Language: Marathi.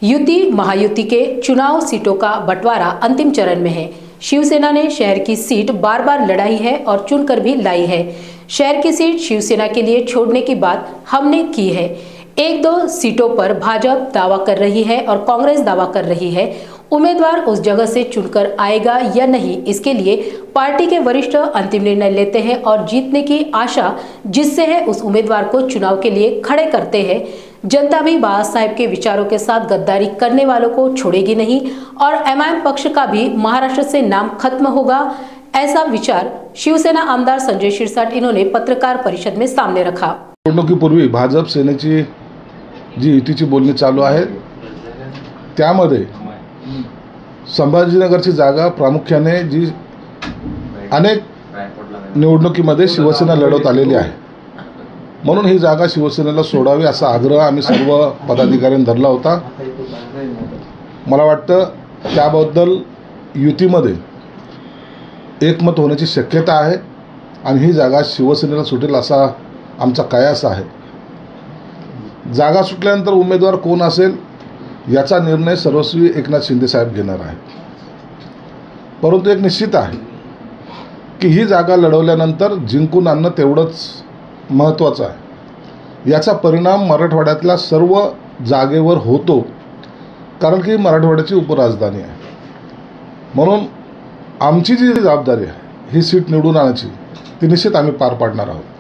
युति महायुति के चुनाव सीटों का बंटवारा अंतिम चरण में है। शिवसेना ने शहर की सीट बार बार लड़ाई है और चुनकर भी लाई है। शहर की सीट शिवसेना के लिए छोड़ने की बात हमने की है। एक दो सीटों पर भाजपा दावा कर रही है और कांग्रेस दावा कर रही है। उम्मीदवार उस जगह से चुनकर आएगा या नहीं, इसके लिए पार्टी के वरिष्ठ अंतिम निर्णय लेते हैं और जीतने की आशा जिससे है उस उम्मीदवार को चुनाव के लिए खड़े करते हैं। जनता भी बाबा साहेब के विचारों के साथ गद्दारी करने वालों को छोड़ेगी नहीं और एमआईएम पक्ष का भी महाराष्ट्र से नाम खत्म होगा, ऐसा विचार शिवसेना आमदार संजय शिरसाट इन्होंने पत्रकार परिषद में सामने रखा। निवडणुकीपूर्वी भाजप सेनेची जी युतीची बोलणी चालू आहे, त्यामध्ये संभाजीनगरची जागा प्रामुख्याने जी अनेक निवडणुकीमध्ये शिवसेना लढवत आलेली आहे, म्हणून ही जागा शिवसेनेला सोडावी असा आग्रह आम्ही सर्व पदाधिकाऱ्यांनी धरला होता। मला वाटतं त्याबद्दल युतीमध्ये एकमत होण्याची शक्यता आहे आणि ही जागा शिवसेनेला सुटेल असा आमचा कयास आहे। जागा सुटल्यानंतर उमेदवार कोण असेल याचा निर्णय सर्वस्वी एकनाथ शिंदे साहेब घेणार आहेत, परंतु एक निश्चित आहे की ही जागा लढवल्यानंतर जिंकून आणणं तेवढंच महत्त्वाचं आहे। याचा परिणाम मराठवाड्यातल्या सर्व जागेवर होतो, कारण की मराठवाड्याची उपराजधानी आहे। म्हणून आमची जी जबाबदारी आहे ही सीट निवडून आणायची ती निश्चित आम्ही पार पाडणार आहोत।